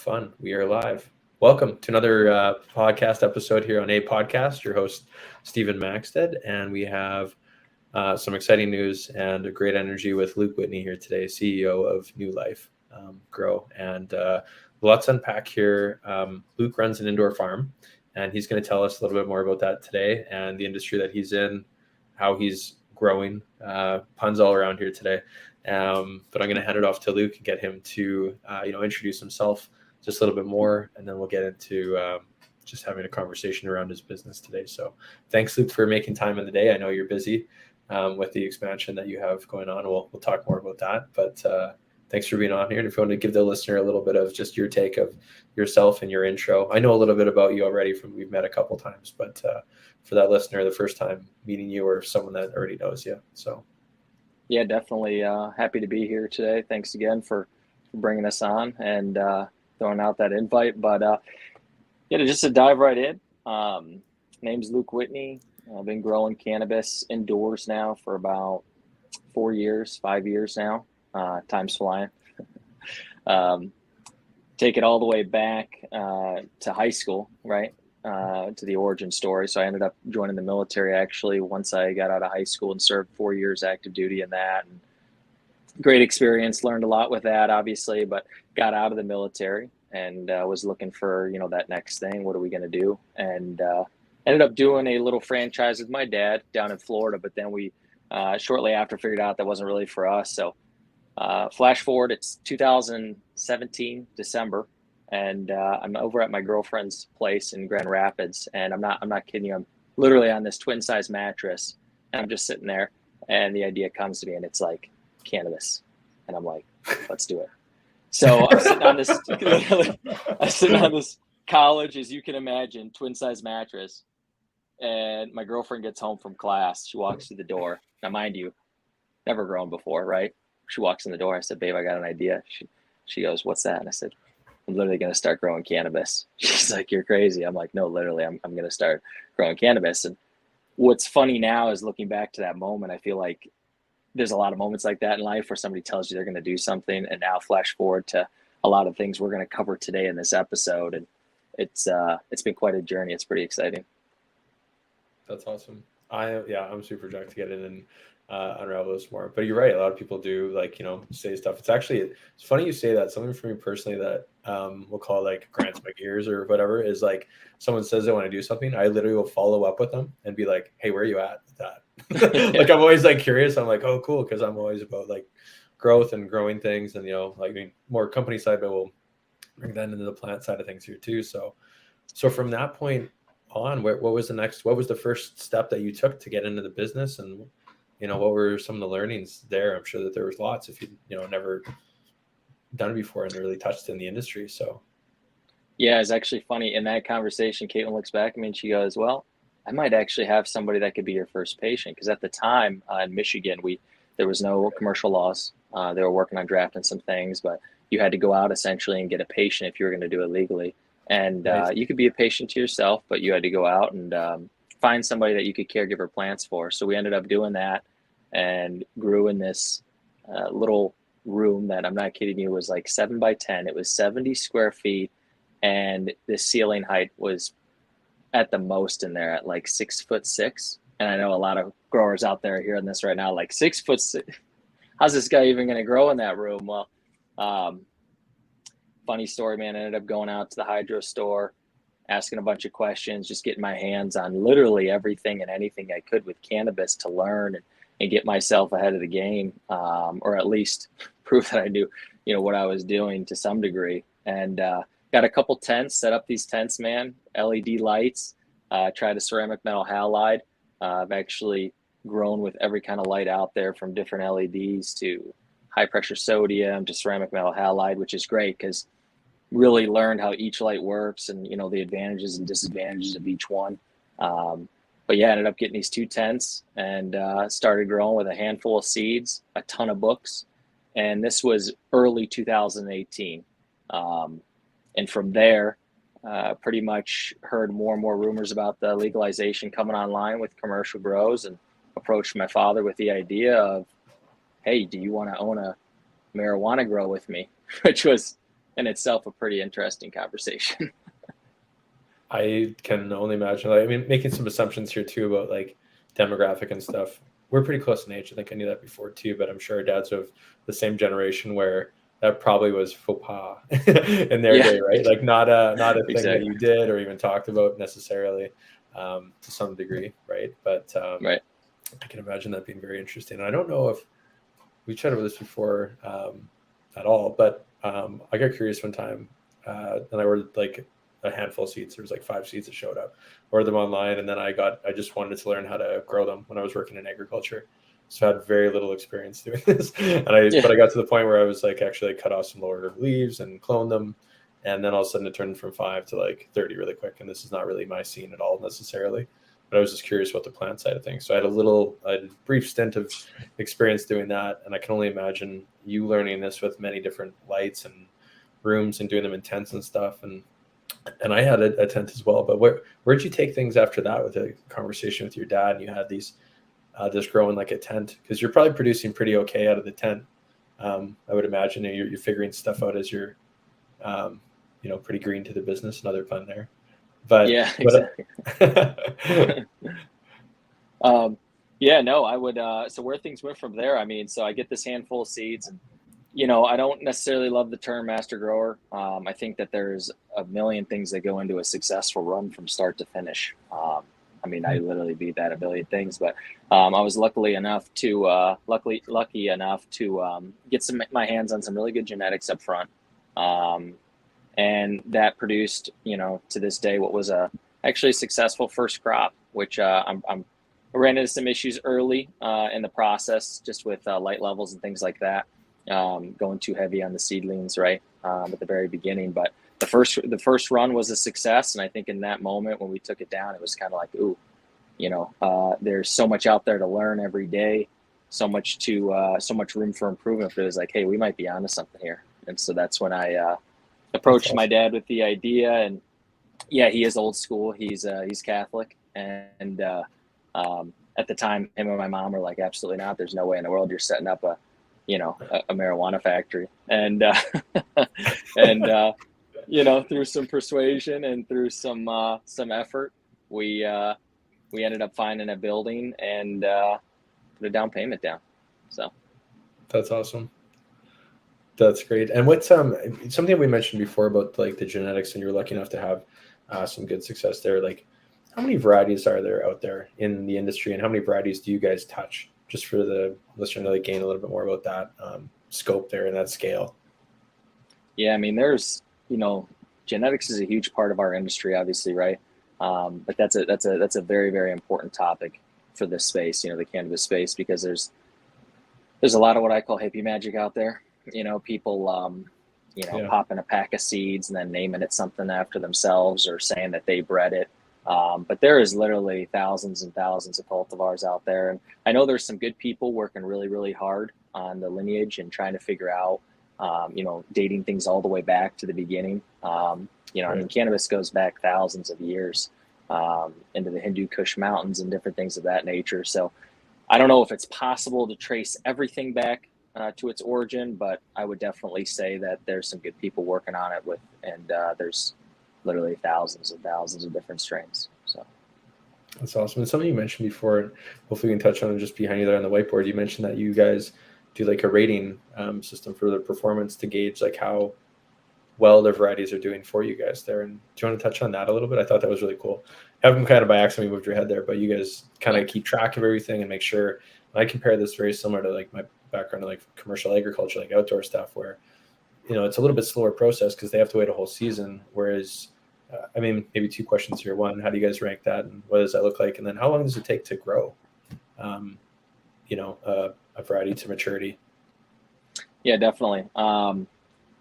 Fun. We are live. Welcome to another podcast episode here on A Podcast. Your host, Stephen Maxted, and we have some exciting news and a great energy with Luke Whitney here today, CEO of New Lyfe Grow. And lots to unpack here. Luke runs an indoor farm, and he's going to tell us a little bit more about that today and the industry that he's in, how he's growing. Puns all around here today. But I'm going to hand it off to Luke and get him to, introduce himself just a little bit more, and then we'll get into just having a conversation around his business today. So thanks, Luke, for making time in the day. I know you're busy with the expansion that you have going on. We'll talk more about that, but thanks for being on here. And if you want to give the listener a little bit of just your take of yourself and your intro. I know a little bit about you already we've met a couple times, but for that listener, the first time meeting you or someone that already knows you. So. Yeah, definitely happy to be here today. Thanks again for bringing us on and throwing out that invite. But just to dive right in, name's Luke Whitney. I've been growing cannabis indoors now for about 5 years now. Time's flying. Take it all the way back to high school, right? To the origin story. So I ended up joining the military actually once I got out of high school and served 4 years active duty in that. And great experience, learned a lot with that obviously, but got out of the military and was looking for, that next thing. What are we going to do? And ended up doing a little franchise with my dad down in Florida, but then we shortly after figured out that wasn't really for us. So flash forward, it's 2017, December. And I'm over at my girlfriend's place in Grand Rapids, and I'm not kidding you. I'm literally on this twin size mattress, and I'm just sitting there, and the idea comes to me, and it's like cannabis, and I'm like, let's do it. So I'm sitting on this college, as you can imagine, twin size mattress, and my girlfriend gets home from class. She walks through the door. Now, mind you, never grown before, right? She walks in the door. I said, babe, I got an idea. She goes, what's that? And I said, I'm literally going to start growing cannabis. She's like, you're crazy. I'm like, no, literally, I'm going to start growing cannabis. And what's funny now is looking back to that moment, I feel like there's a lot of moments like that in life where somebody tells you they're going to do something. And now flash forward to a lot of things we're going to cover today in this episode. And it's been quite a journey. It's pretty exciting. That's awesome. I'm super jacked to get in and unravel this more. But you're right. A lot of people do say stuff. It's funny you say that. Something for me personally that we'll call grinds my gears or whatever is like someone says they want to do something. I literally will follow up with them and be like, hey, where are you at with that? I'm always curious. I'm like, oh, cool. Cause I'm always about growth and growing things and, more company side, but we'll bring that into the plant side of things here too. So from that point on, what was the first step that you took to get into the business, and what were some of the learnings there? I'm sure that there was lots if you never done it before and really touched in the industry. So yeah, it's actually funny in that conversation. Caitlin looks back at me and she goes, well, I might actually have somebody that could be your first patient. Because at the time in Michigan, there was no commercial laws. They were working on drafting some things, but you had to go out essentially and get a patient if you were going to do it legally. And you could be a patient to yourself, but you had to go out and find somebody that you could caregiver plants for. So we ended up doing that and grew in this little room that, I'm not kidding you, was 7 by 10. It was 70 square feet, and the ceiling height was at the most in there at 6'6". And I know a lot of growers out there hearing this right now, 6'6". How's this guy even going to grow in that room? Well, funny story, man. I ended up going out to the hydro store, asking a bunch of questions, just getting my hands on literally everything and anything I could with cannabis to learn and get myself ahead of the game, or at least prove that I knew, what I was doing to some degree. And got a couple tents, set up these tents, man, LED lights, tried a ceramic metal halide. I've actually grown with every kind of light out there, from different LEDs to high pressure sodium to ceramic metal halide, which is great because really learned how each light works and, the advantages and disadvantages of each one. But yeah, I ended up getting these 2 tents and started growing with a handful of seeds, a ton of books. And this was early 2018. And from there, pretty much heard more and more rumors about the legalization coming online with commercial grows, and approached my father with the idea of, hey, do you want to own a marijuana grow with me? Which was in itself a pretty interesting conversation. I can only imagine. Like, I mean, making some assumptions here too about like demographic and stuff. We're pretty close in age. I think I knew that before too, but I'm sure our dads of the same generation where that probably was faux pas in their Yeah, day, right? Like not a thing that exactly. you did or even talked about necessarily, to some degree, right? But Right. I can imagine that being very interesting. And I don't know if we chatted about this before at all, but I got curious one time, and I ordered like a handful of seeds. There was like 5 seeds that showed up. Ordered them online, and then I just wanted to learn how to grow them when I was working in agriculture. So I had very little experience doing this, but Yeah. I got to the point where I was like actually cut off some lower leaves and clone them, and then all of a sudden it turned from 5 to like 30 really quick. And this is not really my scene at all necessarily, but I was just curious about the plant side of things. So I had a brief stint of experience doing that, and I can only imagine you learning this with many different lights and rooms and doing them in tents and stuff. And I had a tent as well. But where'd you take things after that with a conversation with your dad? And you had these this growing like a tent, because you're probably producing pretty okay out of the tent. I would imagine you're figuring stuff out as you're pretty green to the business. Another pun there. But Yeah, exactly. Yeah, no, I would. So where things went from there, I mean, so I get this handful of seeds, and I don't necessarily love the term master grower. I think that there's a million things that go into a successful run from start to finish. I mean, I literally beat that a billion things, but I was lucky enough to get my hands on some really good genetics up front, and that produced, to this day, what was actually a successful first crop, which I ran into some issues early in the process, just with light levels and things like that, going too heavy on the seedlings, right, at the very beginning. But the first run was a success, and I think in that moment when we took it down, it was kind of like, ooh, there's so much out there to learn every day, so much room for improvement. But it was like, hey, we might be onto something here. And so that's when I approached my dad with the idea. And yeah, he is old school. He's Catholic, and at the time, him and my mom were like, absolutely not. There's no way in the world you're setting up a marijuana factory. And through some persuasion and through some effort, we ended up finding a building and put a down payment down. So that's awesome. That's great. And what's something we mentioned before about like the genetics, and you're lucky enough to have some good success there. Like, how many varieties are there out there in the industry, and how many varieties do you guys touch? Just for the listener to like gain a little bit more about that scope there and that scale. Yeah, I mean, there's genetics is a huge part of our industry, obviously, right? But that's a very, very important topic for this space, the cannabis space, because there's a lot of what I call hippie magic out there. People popping a pack of seeds and then naming it something after themselves or saying that they bred it. But there is literally thousands and thousands of cultivars out there. And I know there's some good people working really, really hard on the lineage and trying to figure out, dating things all the way back to the beginning. I mean, cannabis goes back thousands of years into the Hindu Kush mountains and different things of that nature. So I don't know if it's possible to trace everything back to its origin, but I would definitely say that there's some good people working on it and there's literally thousands and thousands of different strains. So that's awesome. And something you mentioned before, and hopefully we can touch on it just behind you there on the whiteboard. You mentioned that you guys do like a rating system for the performance to gauge like how well their varieties are doing for you guys there. And do you want to touch on that a little bit? I thought that was really cool. Having kind of by accident moved your head there, but you guys kind of keep track of everything and make sure. And I compare this very similar to like my background in like commercial agriculture, like outdoor stuff, where it's a little bit slower process because they have to wait a whole season. Whereas, I mean, maybe 2 questions here. One, how do you guys rank that, and what does that look like? And then, how long does it take to grow, a variety to maturity? Yeah, definitely.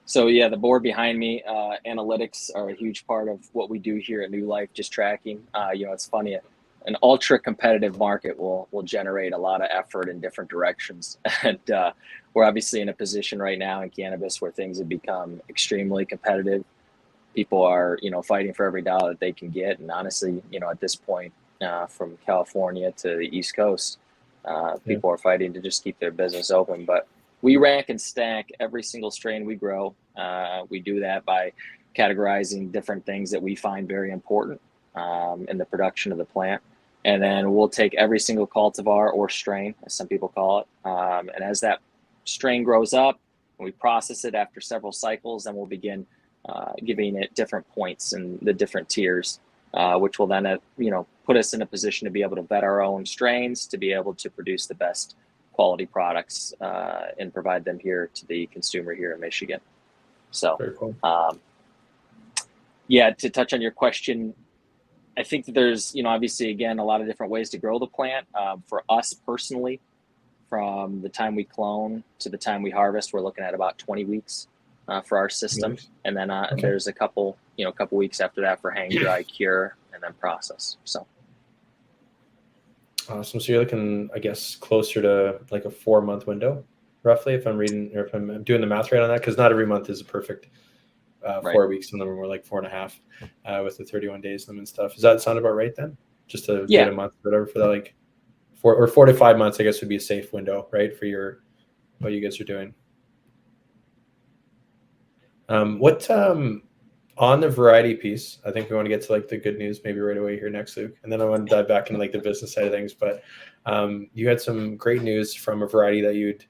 So yeah, the board behind me, analytics are a huge part of what we do here at New Lyfe. Just tracking. It's funny. An ultra competitive market will generate a lot of effort in different directions, and we're obviously in a position right now in cannabis where things have become extremely competitive. People are fighting for every dollar that they can get, and honestly, at this point, from California to the East Coast, people are fighting to just keep their business open. But we rank and stack every single strain we grow. We do that by categorizing different things that we find very important in the production of the plant. And then we'll take every single cultivar or strain, as some people call it. And as that strain grows up, and we process it after several cycles, then we'll begin giving it different points in the different tiers, which will then, put us in a position to be able to vet our own strains, to be able to produce the best quality products and provide them here to the consumer here in Michigan. So, Very cool. To touch on your question, I think that there's, obviously, again, a lot of different ways to grow the plant. For us personally, from the time we clone to the time we harvest, we're looking at about 20 weeks for our system. Nice. And then there's a couple weeks after that for hang, dry, cure, and then process. So. Awesome. So you're looking, I guess, closer to like a 4-month window, roughly, if I'm reading or if I'm doing the math right on that, because not every month is a perfect 4 weeks. Some of them are more like 4.5 with the 31 days in them and stuff. Does that sound about right then? Just to get a month or whatever for that, like 4 to 5 months, I guess would be a safe window, right? For what you guys are doing. On the variety piece, I think we want to get to like the good news maybe right away here next, Luke. And then I want to dive back into like the business side of things. But you had some great news from a variety that you'd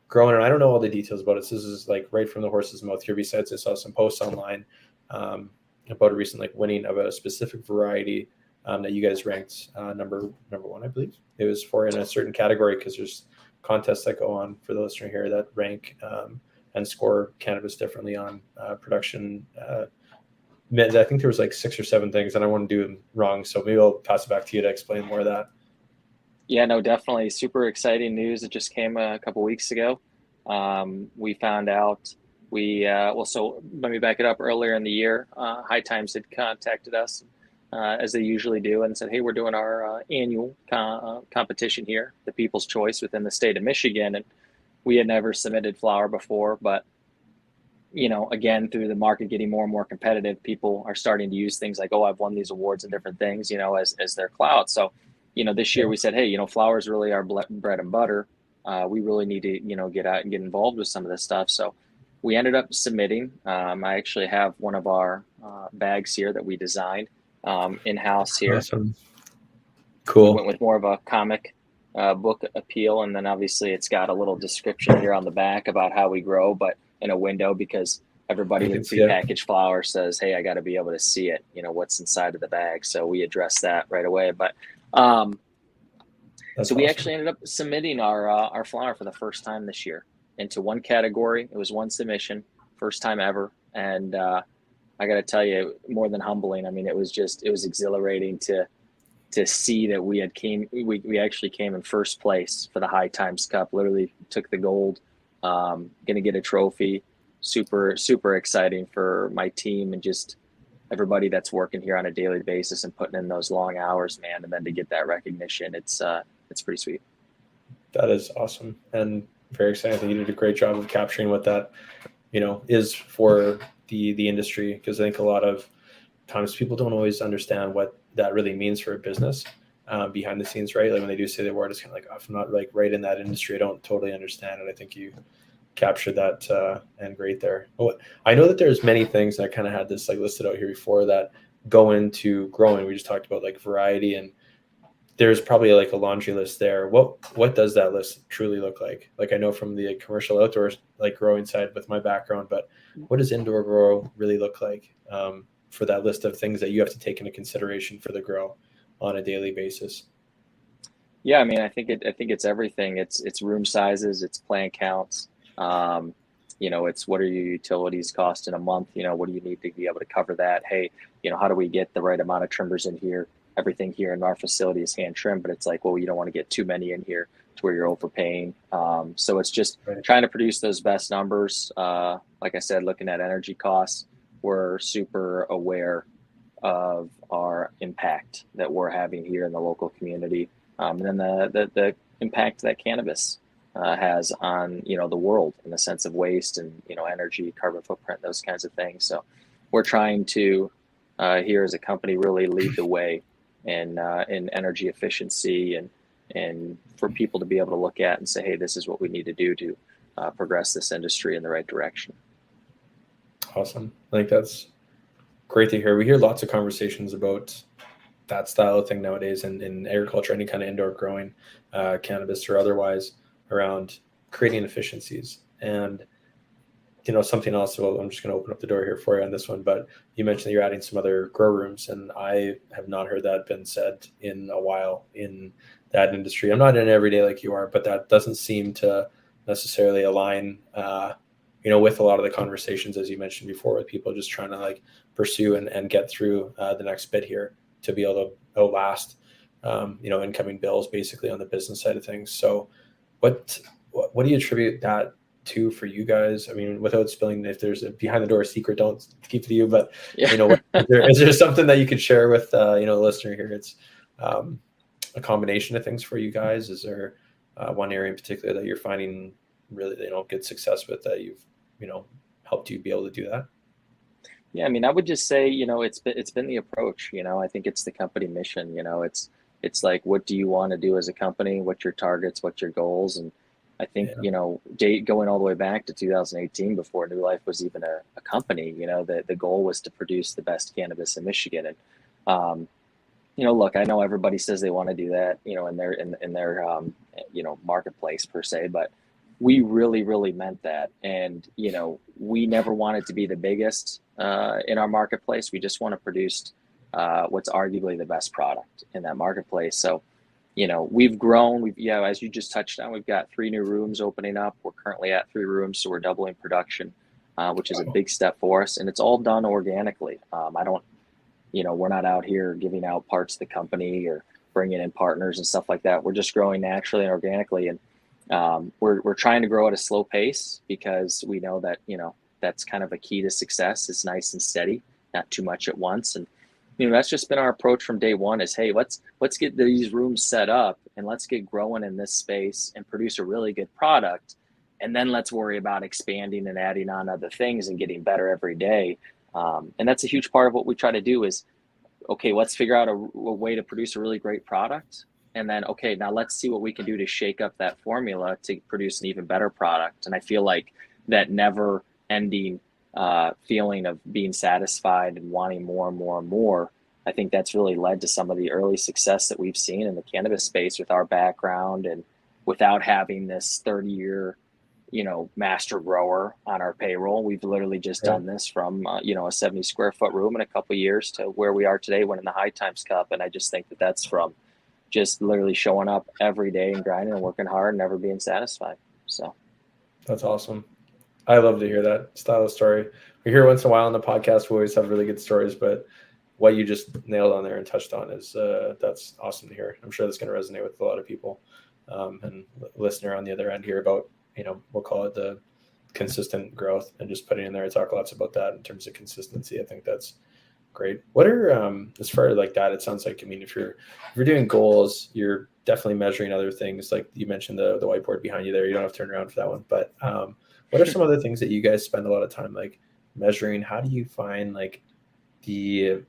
grown, and I don't know all the details about it. So this is like right from the horse's mouth here. Besides, I saw some posts online about a recent like winning of a specific variety that you guys ranked number one, I believe. It was for in a certain category, because there's contests that go on for the listener here that rank and score cannabis differently on production. I think there was like 6 or 7 things, and I want to do them wrong. So maybe I'll pass it back to you to explain more of that. Yeah, no, definitely super exciting news. It just came a couple weeks ago. We found out so let me back it up. Earlier in the year, High Times had contacted us as they usually do and said, hey, we're doing our annual competition here, the People's Choice within the state of Michigan. And we had never submitted flower before, but again, through the market getting more and more competitive, people are starting to use things like, oh, I've won these awards and different things, as their clout. So, this year we said, hey, flower is really our bread and butter. We really need to, get out and get involved with some of this stuff. So we ended up submitting. I actually have one of our bags here that we designed in-house here. Awesome. Cool. We went with more of a comic book appeal. And then obviously it's got a little description here on the back about how we grow, but in a window, because everybody with prepackaged flower says, hey, I got to be able to see it, what's inside of the bag. So we addressed that right away. But so we actually ended up submitting our flower for the first time this year into one category. It was one submission, first time ever. And I got to tell you, more than humbling. I mean, it was exhilarating to see that we actually came in first place for the High Times Cup, literally took the gold. Going to get a trophy. Super, super exciting for my team and just everybody that's working here on a daily basis and putting in those long hours, man. And then to get that recognition, it's pretty sweet. That is awesome and very exciting. I think you did a great job of capturing what that, is for the industry, because I think a lot of times people don't always understand what that really means for a business behind the scenes, right? Like when they do say the word, it's kind of like, oh, if I'm not like right in that industry, I don't totally understand it. I think you captured that and great there. But I know that there's many things, and I kind of had this like listed out here before, that go into growing. We just talked about like variety, and there's probably like a laundry list there. What does that list truly look like? Like I know from the commercial outdoor like growing side with my background, but what does indoor grow really look like for that list of things that you have to take into consideration for the grow on a daily basis? Yeah, I mean, I think it's everything. It's room sizes, it's plant counts. It's what are your utilities cost in a month? What do you need to be able to cover that? Hey, how do we get the right amount of trimmers in here? Everything here in our facility is hand trimmed, but it's like, well, you don't want to get too many in here to where you're overpaying. So it's just trying to produce those best numbers. Like I said, looking at energy costs, we're super aware of our impact that we're having here in the local community. And then the impact that cannabis has on, the world in the sense of waste and, energy, carbon footprint, those kinds of things. So we're trying to, here as a company, really lead the way in energy efficiency and for people to be able to look at and say, hey, this is what we need to do to progress this industry in the right direction. Awesome. I think that's great to hear. We hear lots of conversations about that style of thing nowadays in agriculture, any kind of indoor growing, cannabis or otherwise, around creating efficiencies. And something else, well, I'm just going to open up the door here for you on this one, but you mentioned that you're adding some other grow rooms, and I have not heard that been said in a while in that industry. I'm not in it every day like you are, but that doesn't seem to necessarily align, with a lot of the conversations, as you mentioned before, with people just trying to like pursue and get through the next bit here to be able to outlast, incoming bills basically on the business side of things. So what do you attribute that to for you guys? I mean, without spilling, if there's a behind the door secret, don't keep it to you, but Yeah. Is there something that you could share with the listener here? It's a combination of things for you guys. Is there one area in particular that you're finding really good success with, that you've helped you be able to do that? Yeah, I mean, I would just say, it's been the approach. I think it's the company mission. It's like, what do you want to do as a company? What's your targets? What's your goals? And I think, going all the way back to 2018, before New Life was even a company, the goal was to produce the best cannabis in Michigan. And, look, I know everybody says they want to do that, in their marketplace per se, but we really, really meant that. And, we never wanted to be the biggest in our marketplace. We just want to produce what's arguably the best product in that marketplace. So, we've grown. As you just touched on, we've got 3 new rooms opening up. We're currently at 3 rooms, so we're doubling production, which is a big step for us. And it's all done organically. We're not out here giving out parts of the company or bringing in partners and stuff like that. We're just growing naturally and organically. And we're trying to grow at a slow pace, because we know that, that's kind of a key to success. It's nice and steady, not too much at once. And that's just been our approach from day one, is, hey, let's get these rooms set up and let's get growing in this space and produce a really good product. And then let's worry about expanding and adding on other things and getting better every day. And that's a huge part of what we try to do is, okay, let's figure out a way to produce a really great product. And then, okay, now let's see what we can do to shake up that formula to produce an even better product. And I feel like that never ending feeling of being satisfied and wanting more and more and more, I think that's really led to some of the early success that we've seen in the cannabis space with our background, and without having this 30-year, master grower on our payroll. We've literally just done this from, a 70 square foot room in a couple of years to where we are today, winning the High Times Cup. And I just think that that's from just literally showing up every day and grinding and working hard and never being satisfied. So that's awesome. I love to hear that style of story. We hear once in a while on the podcast, we always have really good stories, but what you just nailed on there and touched on is that's awesome to hear. I'm sure that's going to resonate with a lot of people, and listener on the other end here about, we'll call it the consistent growth, and just putting in there. I talk lots about that in terms of consistency. I think that's great. What are, as far as like that, it sounds like, I mean, if you're doing goals, you're definitely measuring other things. Like you mentioned the whiteboard behind you there, you don't have to turn around for that one, but what are some other things that you guys spend a lot of time like measuring? How do you find like the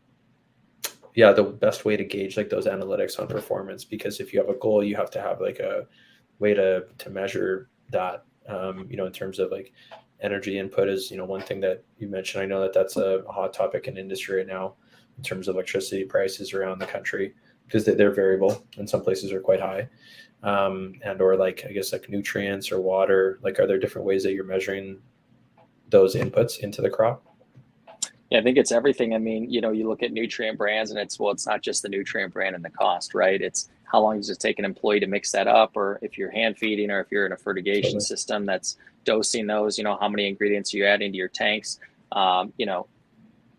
best way to gauge like those analytics on performance? Because if you have a goal, you have to have like a way to measure that, in terms of like energy input is, one thing that you mentioned. I know that that's a hot topic in industry right now in terms of electricity prices around the country, because they're variable, and some places are quite high. And or like, I guess like nutrients or water, like, are there different ways that you're measuring those inputs into the crop? Yeah, I think it's everything. I mean, you look at nutrient brands, and it's not just the nutrient brand and the cost, right? It's how long does it take an employee to mix that up, or if you're hand feeding, or if you're in a fertigation system that's dosing those, how many ingredients you add into your tanks.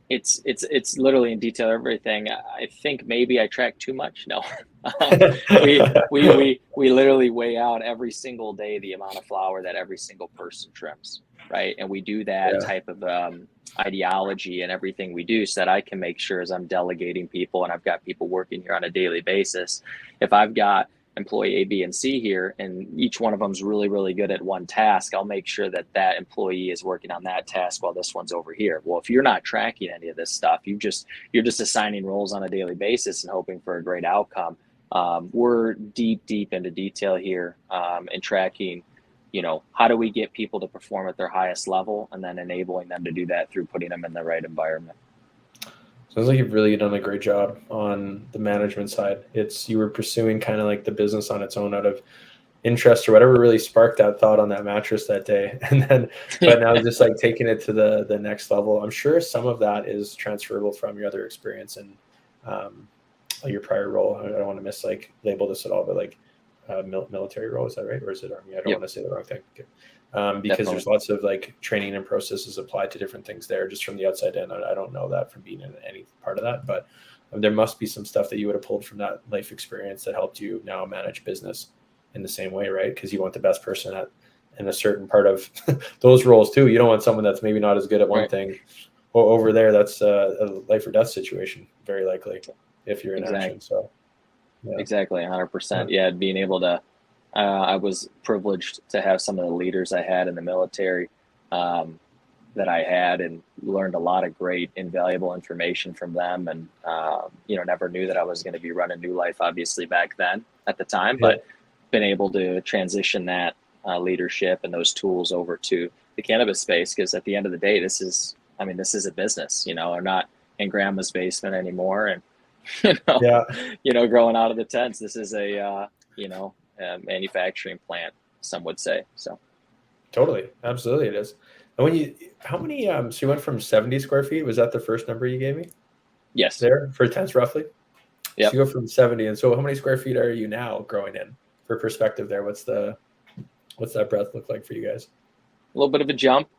It's literally in detail everything. I think maybe I track too much. No, we literally weigh out every single day the amount of flower that every single person trims, right? And we do that type of ideology and everything we do, so that I can make sure, as I'm delegating people and I've got people working here on a daily basis, if I've got employee A, B, and C here, and each one of them is really, really good at one task, I'll make sure that that employee is working on that task while this one's over here. Well, if you're not tracking any of this stuff, you're just assigning roles on a daily basis and hoping for a great outcome. We're deep into detail here, and tracking how do we get people to perform at their highest level, and then enabling them to do that through putting them in the right environment. Sounds like you've really done a great job on the management side. You were pursuing kind of like the business on its own out of interest or whatever really sparked that thought on that mattress that day. But now just like taking it to the next level. I'm sure some of that is transferable from your other experience and your prior role. I don't want to label this at all, but like military role, is that right? Or is it Army? I don't want to say the wrong thing. Okay. Because Definitely. There's lots of like training and processes applied to different things there just from the outside in. I don't know that from being in any part of that, but there must be some stuff that you would have pulled from that life experience that helped you now manage business in the same way, right? Because you want the best person in a certain part of those roles too. You don't want someone that's maybe not as good at one thing over there. That's a life or death situation, very likely, if you're in action. So exactly, 100%. Yeah, being able to. I was privileged to have some of the leaders I had in the military that I had, and learned a lot of great, invaluable information from them. And never knew that I was going to be running New Life, obviously, back then at the time, but been able to transition that leadership and those tools over to the cannabis space, because at the end of the day, this is a business. I'm not in grandma's basement anymore, and growing out of the tents. This is a manufacturing plant, some would say. So totally, absolutely, it is. And how many? So you went from 70 square feet. Was that the first number you gave me? Yes. There for tents, roughly. Yeah. So you go from 70, and so how many square feet are you now growing in? For perspective, there, what's that breadth look like for you guys? A little bit of a jump.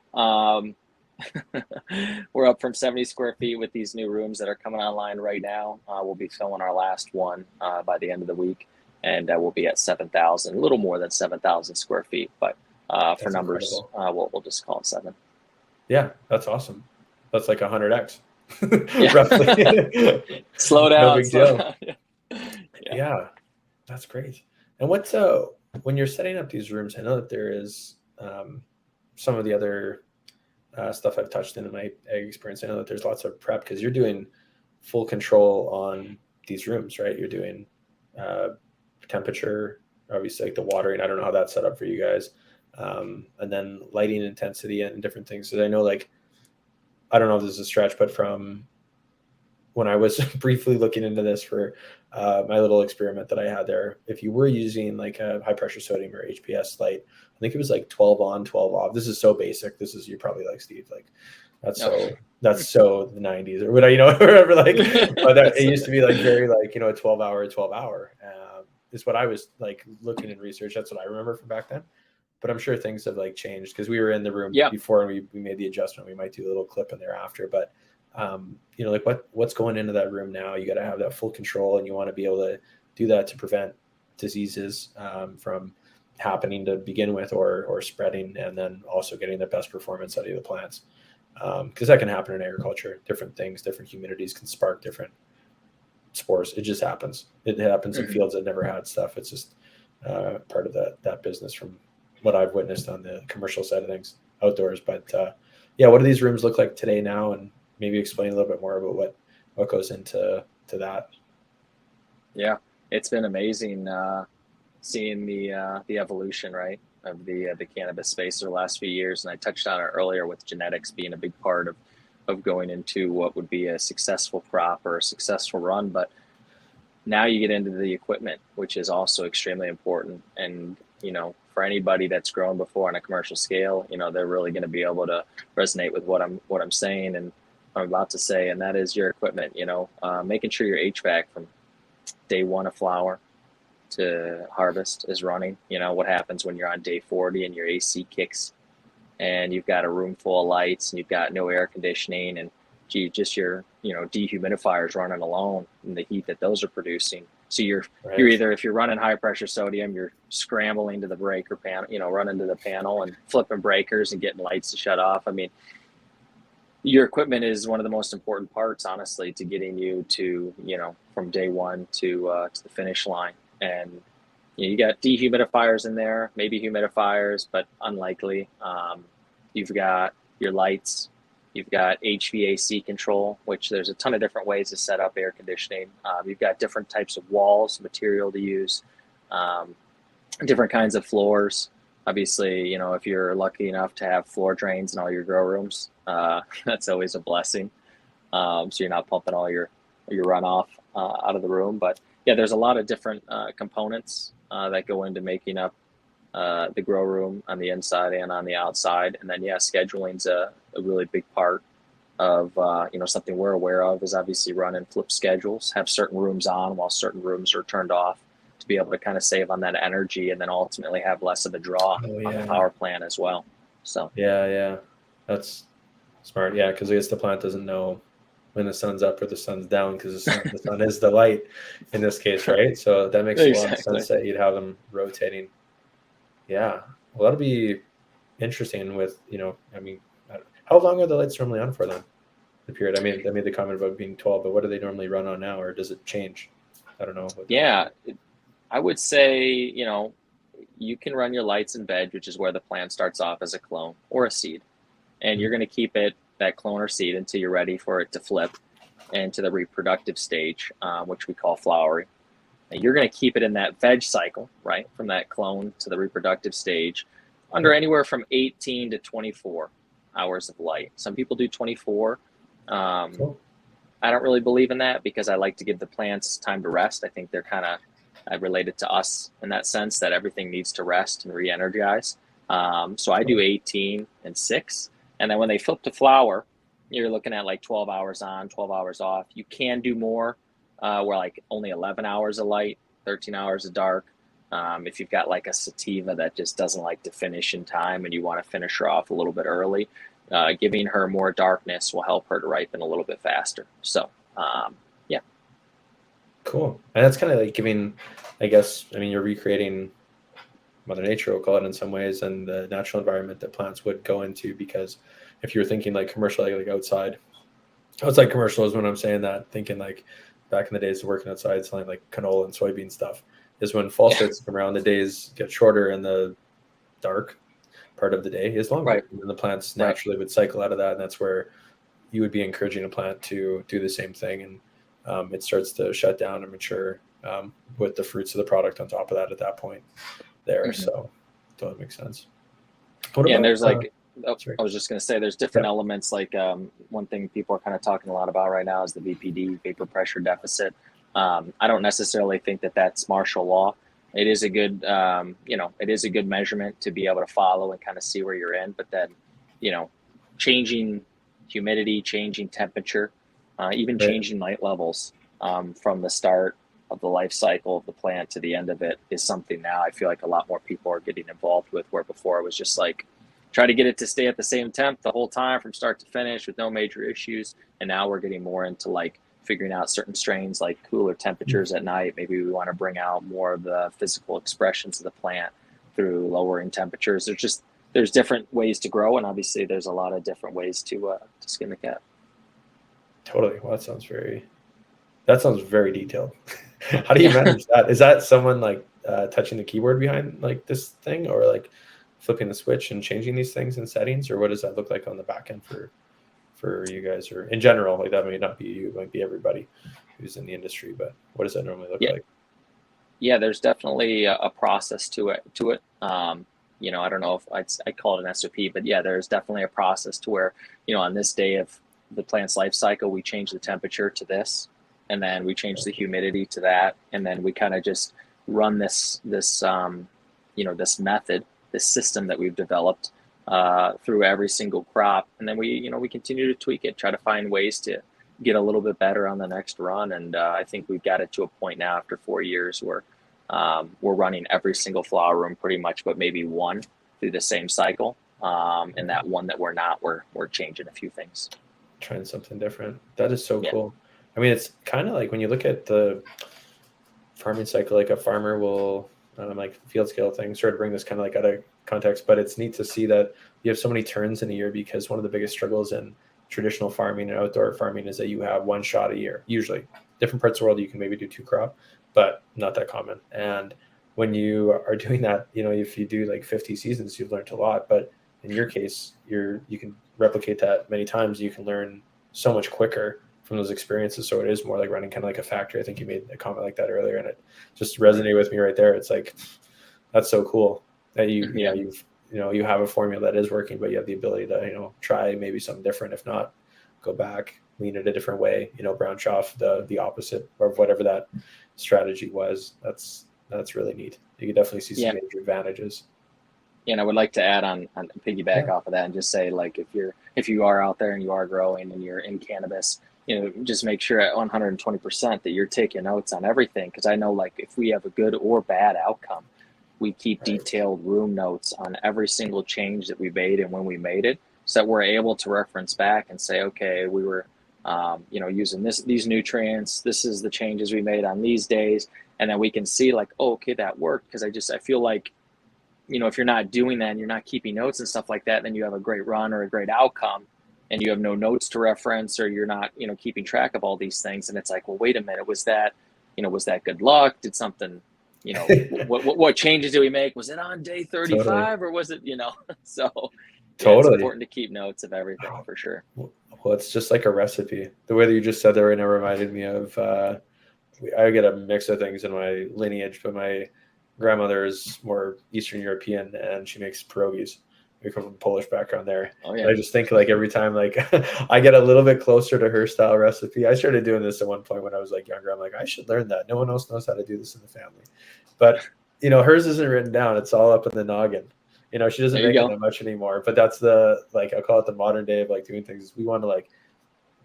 We're up from 70 square feet with these new rooms that are coming online right now. We'll be filling our last one by the end of the week, and we'll be at 7,000, a little more than 7,000 square feet. But for numbers, we'll just call it 7. Yeah, that's awesome. That's like 100x, roughly. Slow down. No big deal. Yeah, that's great. And when you're setting up these rooms, I know that there is some of the other stuff I've touched in my experience. I know that there's lots of prep because you're doing full control on these rooms, right? You're doing temperature, obviously, like the watering. I don't know how that's set up for you guys. And then lighting intensity and different things. So I know, I don't know if this is a stretch, but from when I was briefly looking into this for my little experiment that I had there, if you were using like a high pressure sodium or HPS light, I think it was like 12 on, 12 off. This is so basic. You're probably like, Steve, like that's so the 90s or whatever, whatever, but it used to be like very like, a 12 hour is what I was like looking in research. That's what I remember from back then. But I'm sure things have like changed because we were in the room before and we made the adjustment. We might do a little clip in there after, but what's going into that room now, you got to have that full control, and you want to be able to do that to prevent diseases from happening to begin with or spreading, and then also getting the best performance out of the plants. Because that can happen in agriculture. Different things, different humidities can spark different spores. It just happens. It happens in fields that never had stuff. It's just part of that business from what I've witnessed on the commercial side of things outdoors. But what do these rooms look like today now? And maybe explain a little bit more about what goes into that. Yeah, it's been amazing seeing the evolution, right, of the cannabis space over the last few years. And I touched on it earlier with genetics being a big part of going into what would be a successful crop or a successful run. But now you get into the equipment, which is also extremely important. And for anybody that's grown before on a commercial scale, they're really going to be able to resonate with what I'm saying and I'm about to say, and that is your equipment. Making sure your HVAC from day 1 of flower to harvest is running. What happens when you're on day 40 and your AC kicks and you've got a room full of lights and you've got no air conditioning and just your dehumidifiers running alone and the heat that those are producing. So you're either, if you're running high pressure sodium, you're scrambling to the breaker panel, running to the panel and flipping breakers and getting lights to shut off. I mean, your equipment is one of the most important parts, honestly, to getting you to, from day 1 to the finish line. And you got dehumidifiers in there, maybe humidifiers, but unlikely. You've got your lights. You've got HVAC control, which there's a ton of different ways to set up air conditioning. You've got different types of walls, material to use, different kinds of floors. Obviously, you know, if you're lucky enough to have floor drains in all your grow rooms, that's always a blessing. So you're not pumping all your runoff out of the room. But yeah, there's a lot of different components that go into making up the grow room on the inside and on the outside. And then yeah, scheduling's a really big part of you know, something we're aware of is obviously run and flip schedules, have certain rooms on while certain rooms are turned off to be able to kind of save on that energy and then ultimately have less of a draw Oh on the yeah. power plant as well. So Yeah. That's smart. Yeah, because I guess the plant doesn't know when the sun's up or the sun's down because the sun is the light in this case, right? So that makes a lot of exactly. sense that you'd have them rotating. Yeah. Well, that'll be interesting with, I mean, how long are the lights normally on for then? The period. I made the comment about being 12, but what do they normally run on now, or does it change? I don't know what the Yeah, I would say, you know, you can run your lights in veg, which is where the plant starts off as a clone or a seed. And you're going to keep it that clone or seed until you're ready for it to flip into the reproductive stage, which we call flowering. And you're going to keep it in that veg cycle, right, from that clone to the reproductive stage, under anywhere from 18 to 24 hours of light. Some people do 24. cool. I don't really believe in that because I like to give the plants time to rest. I think they're kind of related to us in that sense that everything needs to rest and re-energize. So I do 18 and 6. And then when they flip to flower, you're looking at like 12 hours on, 12 hours off. You can do more where like only 11 hours of light, 13 hours of dark. If you've got like a sativa that just doesn't like to finish in time and you want to finish her off a little bit early, giving her more darkness will help her to ripen a little bit faster. So, yeah. Cool. And that's kind of like giving, I guess, I mean, you're recreating Mother Nature, we'll call it in some ways, and the natural environment that plants would go into. Because if you're thinking like commercial, like outside commercial is when I'm saying that, thinking like back in the days of working outside, selling like canola and soybean stuff, is when fall starts to come around, the days get shorter and the dark part of the day is longer. Right. And then the plants Right. naturally would cycle out of that. And that's where you would be encouraging a plant to do the same thing. And it starts to shut down and mature with the fruits of the product on top of that at that point there. Mm-hmm. So totally makes sense. What Yeah, and about, there's like, sorry. I was just going to say, there's different elements. Like one thing people are kind of talking a lot about right now is the VPD, vapor pressure deficit. I don't necessarily think that that's martial law. It is a good, you know, it is a good measurement to be able to follow and kind of see where you're in. But then, you know, changing humidity, changing temperature, even Right. changing light levels from the start of the life cycle of the plant to the end of it is something now I feel like a lot more people are getting involved with, where before it was just like try to get it to stay at the same temp the whole time from start to finish with no major issues. And now we're getting more into like figuring out certain strains like cooler temperatures at night. Maybe we want to bring out more of the physical expressions of the plant through lowering temperatures. There's different ways to grow, and obviously there's a lot of different ways to skin the cat. Totally. Well, that sounds very detailed. How do you manage that? Is that someone like touching the keyboard behind like this thing, or like flipping the switch and changing these things in settings, or what does that look like on the back end for you guys, or in general? Like that may not be you, it might be everybody who's in the industry, but what does that normally look Yeah. like? Yeah, there's definitely a process to it. You know, I don't know if I call it an SOP, but yeah, there's definitely a process to where, you know, on this day of the plant's life cycle, we change the temperature to this, and then we change the humidity to that, and then we kind of just run this you know, this method, this system that we've developed through every single crop, and then we continue to tweak it, try to find ways to get a little bit better on the next run. And I think we've got it to a point now after 4 years where we're running every single flower room pretty much, but maybe one through the same cycle. And that one that we're not, we're changing a few things. Trying something different. That is so Yeah. cool. I mean, it's kind of like when you look at the farming cycle, like a farmer will, like field scale thing, sort of bring this kind of like out of context, but it's neat to see that you have so many turns in a year, because one of the biggest struggles in traditional farming and outdoor farming is that you have one shot a year. Usually different parts of the world, you can maybe do 2 crop, but not that common. And when you are doing that, if you do like 50 seasons, you've learned a lot, but in your case, you can replicate that many times. You can learn so much quicker from those experiences. So it is more like running kind of like a factory. I think you made a comment like that earlier, and it just resonated with me right there. It's like, that's so cool. that you have a formula that is working, but you have the ability to try maybe something different. If not, go back, lean it a different way, branch off the opposite of whatever that strategy was. That's really neat. You can definitely see some major advantages. And I would like to add on piggyback off of that and just say, like, if you are out there and you are growing and you're in cannabis, just make sure at 120% that you're taking notes on everything. Because I know, like, if we have a good or bad outcome, we keep detailed room notes on every single change that we made and when we made it, so that we're able to reference back and say, okay, we were, using these nutrients. This is the changes we made on these days, and then we can see, like, oh, okay, that worked. Because I feel like, if you're not doing that and you're not keeping notes and stuff like that, then you have a great run or a great outcome, and you have no notes to reference, or you're not, keeping track of all these things. And it's like, well, wait a minute, was that good luck? Did something, what changes did we make? Was it on day 35 totally. Or was it, so totally. It's important to keep notes of everything for sure. Well, it's just like a recipe. The way that you just said that right now reminded me of, I get a mix of things in my lineage, but my grandmother is more Eastern European and she makes pierogies. We come from Polish background there. Oh, yeah. I just think, like, every time, like, I get a little bit closer to her style recipe. I started doing this at one point when I was, like, younger. I'm like, I should learn that. No one else knows how to do this in the family. But, hers isn't written down. It's all up in the noggin. She doesn't make it that much anymore. But that's the, like, I call it the modern day of, like, doing things. We want to, like,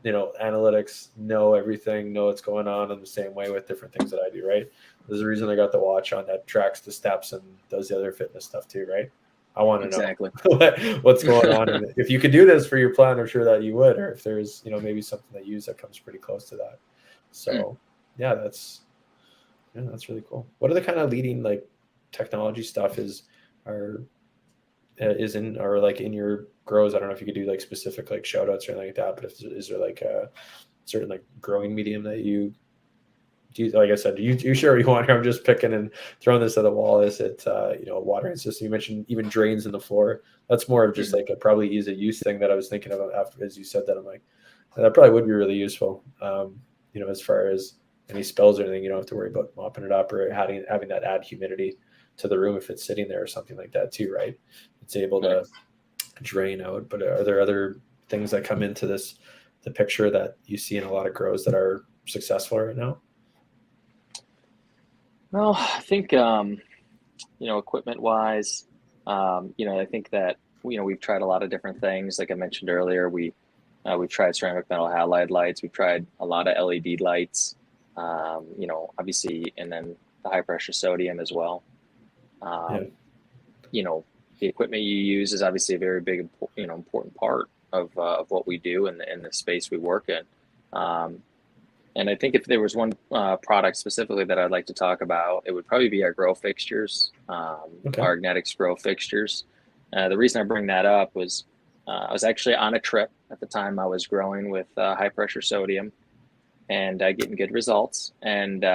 analytics, know everything, know what's going on in the same way with different things that I do, right? There's a reason I got the watch on that tracks the steps and does the other fitness stuff too, right? I want to know what's going on. And if you could do this for your plan, I'm sure that you would, or if there's, maybe something that you use that comes pretty close to that. So that's really cool. What are the kind of leading, like, technology stuff is in, or like in your grows? I don't know if you could do, like, specific, like, shout outs or anything like that, but is there like a certain, like, growing medium that you do? Like I said, you sure what you want? I'm just picking and throwing this at the wall. Is it a watering system? You mentioned even drains in the floor. That's more of just like a probably ease of use thing that I was thinking about after, as you said that. I'm like, that probably would be really useful. As far as any spills or anything, you don't have to worry about mopping it up or having that add humidity to the room if it's sitting there or something like that too, right? It's able to drain out. But are there other things that come into the picture that you see in a lot of grows that are successful right now? Well, I think, equipment wise, I think that, we've tried a lot of different things. Like I mentioned earlier, we've tried ceramic metal halide lights. We've tried a lot of LED lights, obviously, and then the high pressure sodium as well. The equipment you use is obviously a very big, important part of what we do in the space we work in. And I think if there was one product specifically that I'd like to talk about, it would probably be our grow fixtures, our Ignetics grow fixtures. The reason I bring that up was I was actually on a trip at the time. I was growing with high pressure sodium and getting good results, and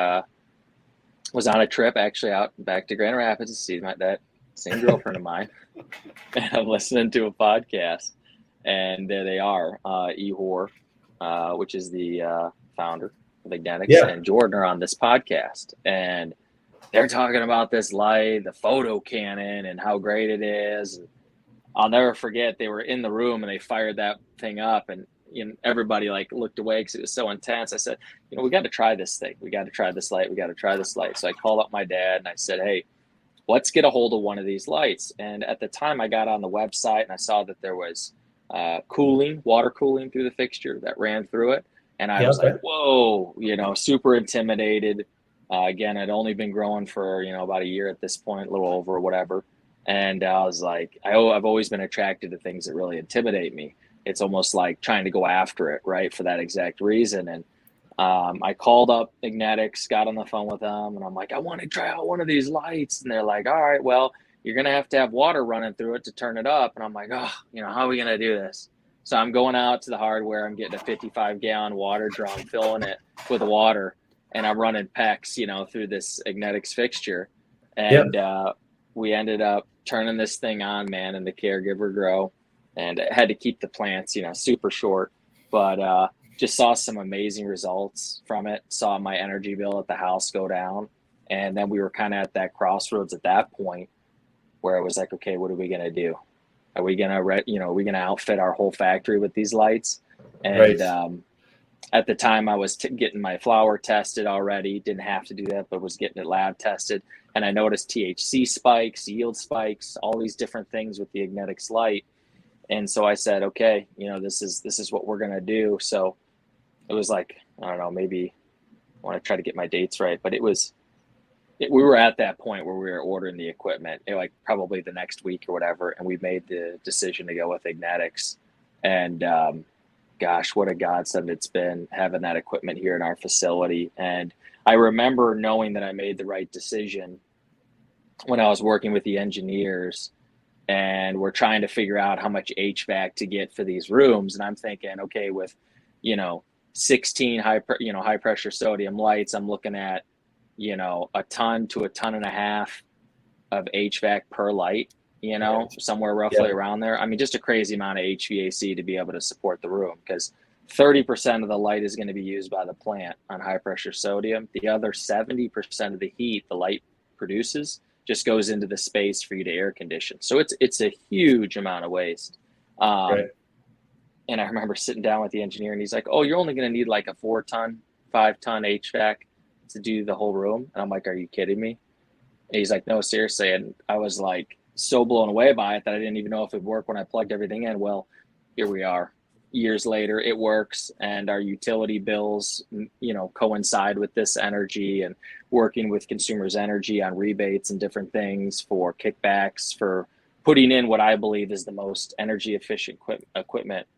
was on a trip actually out back to Grand Rapids to see that same girlfriend of mine. And I'm listening to a podcast, and there they are, Ehor, which is the founder of Ignetics, and Jordan are on this podcast, and they're talking about this light, the photo cannon, and how great it is. And I'll never forget, they were in the room and they fired that thing up, and everybody like looked away because it was so intense. I said, we got to try this thing. We got to try this light. We got to try this light. So I called up my dad and I said, hey, let's get a hold of one of these lights. And at the time I got on the website and I saw that there was water cooling through the fixture that ran through it. And I was like, whoa, super intimidated. Again, I'd only been growing for, about a year at this point, a little over or whatever. And I was like, I've always been attracted to things that really intimidate me. It's almost like trying to go after it, right, for that exact reason. And I called up Ignetics, got on the phone with them, and I'm like, I want to try out one of these lights. And they're like, all right, well, you're going to have water running through it to turn it up. And I'm like, oh, how are we going to do this? So I'm going out to the hardware. I'm getting a 55-gallon water drum, filling it with water, and I'm running PEX, through this Ignetics fixture. And we ended up turning this thing on, man, in the caregiver grow. And I had to keep the plants, super short. But just saw some amazing results from it. Saw my energy bill at the house go down. And then we were kind of at that crossroads at that point. where it was like, okay, what are we going to do? Are we going to, are we going to outfit our whole factory with these lights? Right. And at the time I was getting my flower tested already, didn't have to do that, but was getting it lab tested. And I noticed THC spikes, yield spikes, all these different things with the Ignetics light. And so I said, okay, this is what we're going to do. So it was like, I don't know, maybe I want to try to get my dates right, but we were at that point where we were ordering the equipment, like probably the next week or whatever. And we made the decision to go with Ignetics. And gosh, what a godsend it's been having that equipment here in our facility. And I remember knowing that I made the right decision when I was working with the engineers and we're trying to figure out how much HVAC to get for these rooms. And I'm thinking, okay, with, 16 high pressure sodium lights, I'm looking at, a ton to a ton and a half of HVAC per light, somewhere roughly around there. I mean, just a crazy amount of HVAC to be able to support the room, because 30% of the light is going to be used by the plant on high pressure sodium. The other 70% of the heat the light produces just goes into the space for you to air condition. So it's a huge amount of waste. Right. And I remember sitting down with the engineer and he's like, oh, you're only going to need like a 4-ton, 5-ton HVAC to do the whole room. And I'm like, are you kidding me? And he's like, no, seriously. And I was like so blown away by it that I didn't even know if it'd work when I plugged everything in. Well, here we are. Years later, it works, and our utility bills, coincide with this energy, and working with consumers' energy on rebates and different things for kickbacks for putting in what I believe is the most energy efficient equipment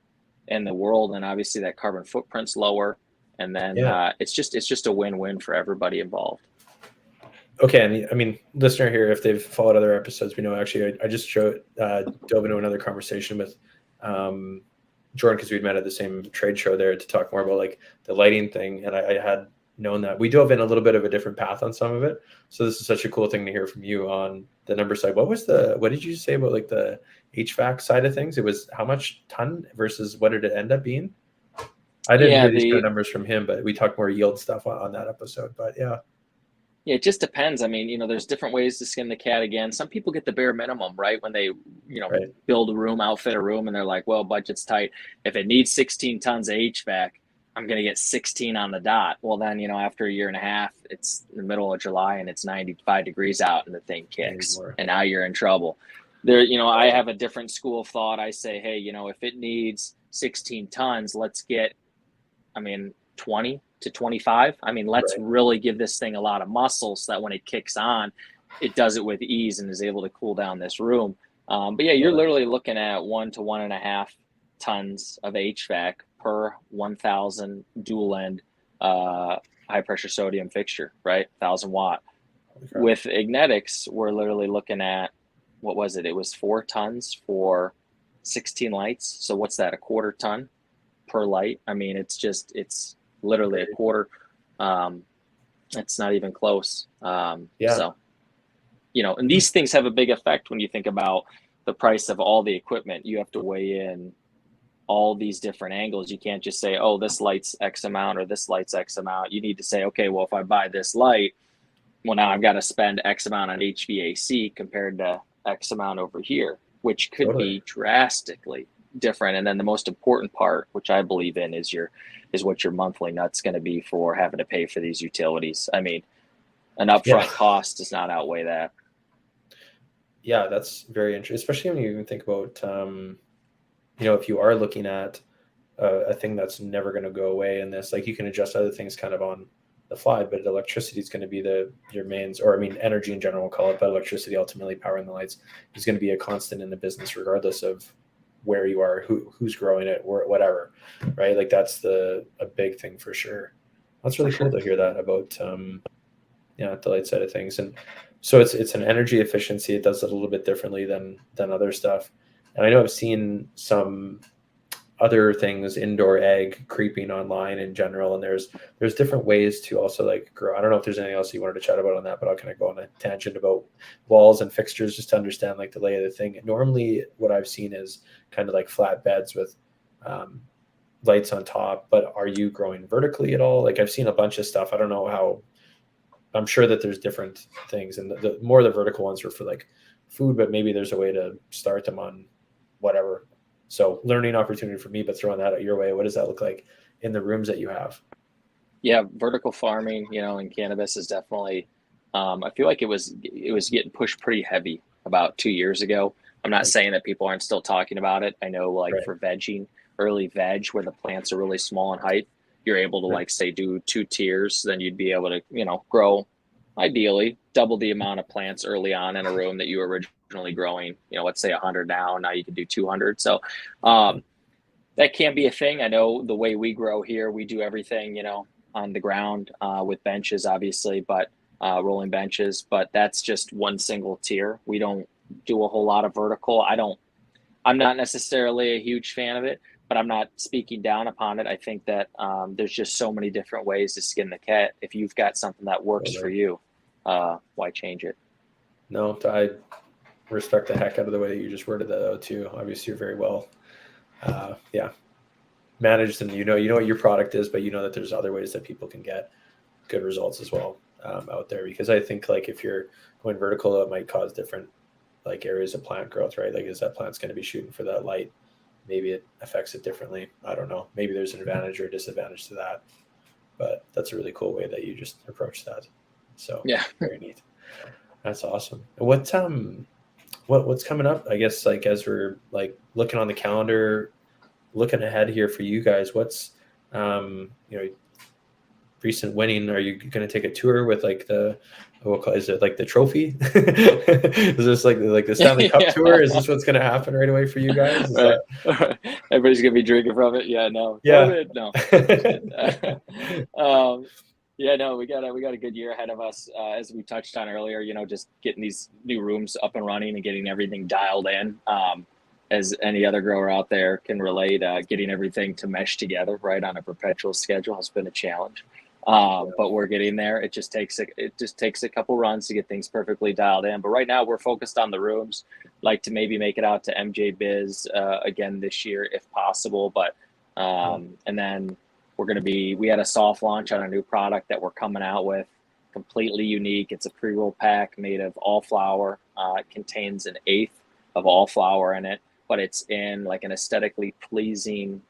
in the world. And obviously that carbon footprint's lower. And then it's just a win-win for everybody involved. Okay, and I mean, listener here, if they've followed other episodes, we know actually I just dove into another conversation with Jordan, because we'd met at the same trade show there to talk more about like the lighting thing, and I had known that we dove in a little bit of a different path on some of it. So this is such a cool thing to hear from you on the number side. What did you say about like the HVAC side of things? It was how much ton versus what did it end up being? I didn't hear these kind of numbers from him, but we talked more yield stuff on that episode. But yeah, it just depends. I mean, there's different ways to skin the cat again. Some people get the bare minimum, right? When they, right. build a room, outfit a room, and they're like, well, budget's tight. If it needs 16 tons of HVAC, I'm going to get 16 on the dot. Well, then, after a year and a half, it's the middle of July and it's 95 degrees out and the thing kicks and now you're in trouble. There, I have a different school of thought. I say, hey, if it needs 16 tons, let's get, 20 to 25. Let's really give this thing a lot of muscle so that when it kicks on, it does it with ease and is able to cool down this room. But yeah, you're literally looking at 1 to 1.5 tons of HVAC per 1,000 dual end high pressure sodium fixture, right? 1,000 watt. Okay. With Ignetics, we're literally looking at, what was it? It was 4 tons for 16 lights. So what's that? A quarter ton per light. It's literally a quarter. It's not even close. So, and these things have a big effect when you think about the price of all the equipment. You have to weigh in all these different angles. You can't just say, oh, this light's X amount or this light's X amount. You need to say, okay, well, if I buy this light, well, now I've got to spend X amount on HVAC compared to X amount over here, which could be drastically different. And then the most important part, which I believe in, is what your monthly nut's going to be for having to pay for these utilities. An upfront cost does not outweigh that. Yeah, that's very interesting, especially when you even think about, if you are looking at a thing that's never going to go away in this, like you can adjust other things kind of on the fly, but electricity is going to be your mains, or energy in general, we'll call it, but electricity ultimately powering the lights is going to be a constant in the business, regardless of where you are, who's growing it, or whatever, right? Like that's a big thing for sure. That's really cool to hear that about, the light side of things. And so it's an energy efficiency. It does it a little bit differently than other stuff. And I know I've seen some other things, indoor ag creeping online in general. And there's different ways to also like grow. I don't know if there's anything else you wanted to chat about on that, but I'll kind of go on a tangent about walls and fixtures just to understand like the lay of the thing. Normally what I've seen is kind of like flat beds with lights on top, but are you growing vertically at all? Like I've seen a bunch of stuff. I don't know how, I'm sure that there's different things, and the more the vertical ones are for like food, but maybe there's a way to start them on whatever. So learning opportunity for me, but throwing that out your way. What does that look like in the rooms that you have? Yeah, vertical farming, in cannabis is definitely. I feel like it was getting pushed pretty heavy about 2 years ago. I'm not saying that people aren't still talking about it. I know, like Right. for vegging, early veg, where the plants are really small in height, you're able to like say do 2 tiers, then you'd be able to grow ideally double the amount of plants early on in a room that you were originally growing. Let's say 100 now you can do 200. So that can be a thing. I know the way we grow here, we do everything, on the ground with benches, obviously, but rolling benches. But that's just one single tier. We don't do a whole lot of vertical. I'm not necessarily a huge fan of it, but I'm not speaking down upon it. I think that there's just so many different ways to skin the cat. If you've got something that works for you, why change it? No, I respect the heck out of the way that you just worded that though too. Obviously, you're very well, managed, and you know what your product is, but you know that there's other ways that people can get good results as well out there. Because I think like if you're going vertical, it might cause different like areas of plant growth, right? Like is that plant's going to be shooting for that light? Maybe it affects it differently. I don't know. Maybe there's an advantage or a disadvantage to that. But that's a really cool way that you just approach that. So yeah, very neat. That's awesome. What's coming up? I guess like as we're like looking on the calendar, looking ahead here for you guys, what's recent winning? Are you going to take a tour with like is it like the trophy? Is this like the Stanley Cup tour? Is this what's going to happen right away for you guys? Is right. that... Everybody's gonna be drinking from it. Yeah, no. Yeah. COVID, no. Yeah, no. We got a good year ahead of us. As we touched on earlier, just getting these new rooms up and running and getting everything dialed in. As any other grower out there can relate, getting everything to mesh together right on a perpetual schedule has been a challenge. But we're getting there. It just takes a couple runs to get things perfectly dialed in. But right now we're focused on the rooms. Like to maybe make it out to MJ Biz again this year if possible. But and then we had a soft launch on a new product that we're coming out with, completely unique. It's a pre-roll pack made of all flower. It contains an eighth of all flower in it, but it's in like an aesthetically pleasing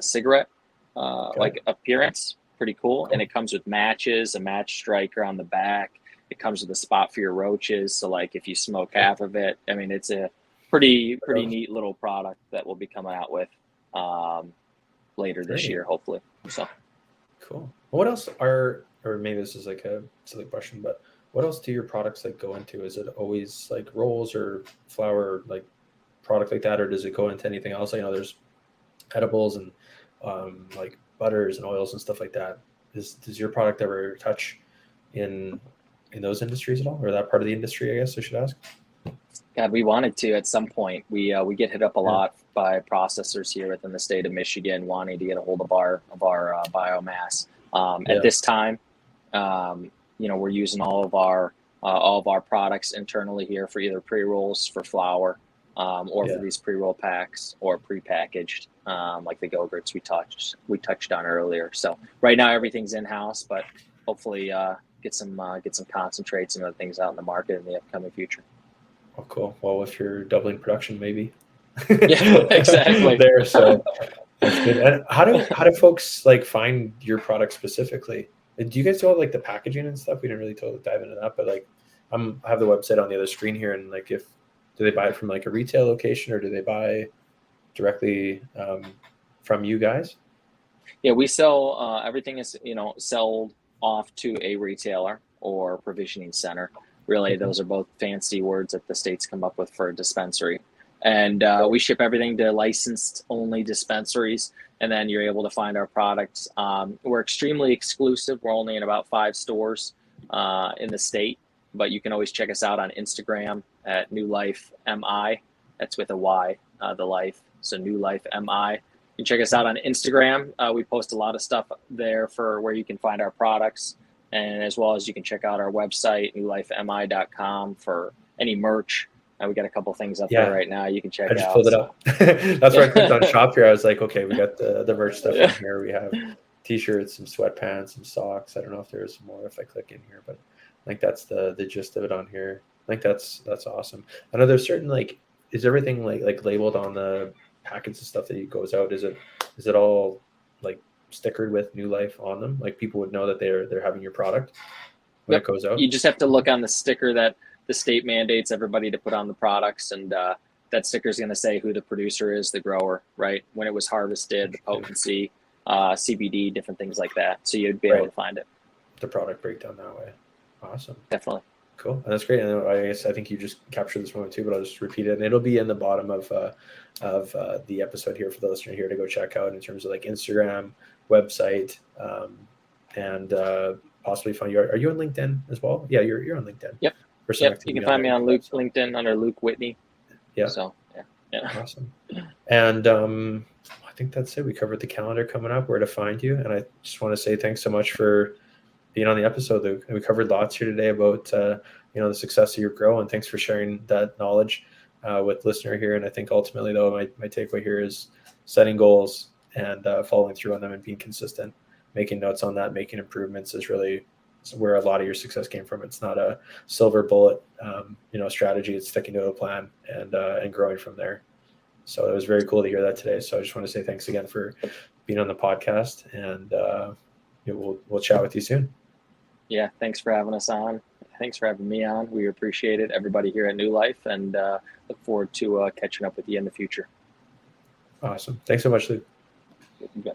cigarette like appearance. Pretty cool. And it comes with matches, a match striker on the back. It comes with a spot for your roaches. So like if you smoke half of it, I mean, it's a pretty neat little product that we'll be coming out with later this year, hopefully. So cool. What else or maybe this is like a silly question, but what else do your products like go into? Is it always like rolls or flower like product like that, or does it go into anything else? I know there's edibles and like butters and oils and stuff like that. Does your product ever touch in those industries at all, or that part of the industry? I guess I should ask. God, we wanted to at some point. We get hit up a lot by processors here within the state of Michigan wanting to get a hold of our biomass. At this time, we're using all of our products internally here for either pre-rolls for flour or for these pre-roll packs or pre-packaged like the Go-Gurts we touched on earlier. So right now everything's in-house, but hopefully get some concentrates and other things out in the market in the upcoming future. Oh, cool. Well, if you're doubling production, maybe. Yeah, exactly. There, so that's good. And how do folks like find your product specifically? Do you guys do all like the packaging and stuff? We didn't really totally dive into that, but like I have the website on the other screen here, and like do they buy it from like a retail location, or do they buy directly from you guys? Yeah, we sell everything is sold off to a retailer or provisioning center. Really, those are both fancy words that the states come up with for a dispensary. And we ship everything to licensed only dispensaries, and then you're able to find our products. We're extremely exclusive. We're only in about 5 stores in the state, but you can always check us out on Instagram at New Lyfe MI. That's with a Y, the Life. So New Lyfe MI. You can check us out on Instagram. We post a lot of stuff there for where you can find our products, and as well as you can check out our website, newlifemi.com, for any merch. We got a couple things up there right now you can check out. I just pulled it up. That's why I clicked on shop here. I was like, okay, we got the merch stuff in here. We have t-shirts, some sweatpants, some socks. I don't know if there's more if I click in here, but I think that's the gist of it on here. I think that's awesome. I know there's certain like, is everything like labeled on the packets and stuff that goes out? Is it all like stickered with New Life on them? Like people would know that they're having your product when it Yep. goes out. You just have to look on the sticker that the state mandates everybody to put on the products, and that sticker is going to say who the producer is, the grower, right? When it was harvested, the potency, CBD, different things like that. So you'd be able to find it. The product breakdown that way. Awesome. Definitely. Cool. And that's great. And I guess I think you just captured this moment too, but I'll just repeat it. And it'll be in the bottom of the episode here for the listener here to go check out in terms of like Instagram, website, and possibly find you. Are you on LinkedIn as well? Yeah, you're on LinkedIn. Yep. Yep. You can find me on LinkedIn under Luke Whitney. Yeah. So yeah. Awesome. And I think that's it. We covered the calendar coming up, where to find you. And I just want to say thanks so much for being on the episode, Luke. And we covered lots here today about the success of your grow, and thanks for sharing that knowledge with listener here. And I think ultimately, though, my takeaway here is setting goals and following through on them and being consistent. Making notes on that, making improvements is really where a lot of your success came from. It's not a silver bullet, strategy. It's sticking to a plan and growing from there. So it was very cool to hear that today. So I just want to say thanks again for being on the podcast, and we'll chat with you soon. Yeah, thanks for having us on. Thanks for having me on. We appreciate it, everybody here at New Life, and look forward to catching up with you in the future. Awesome. Thanks so much, Luke. Yeah.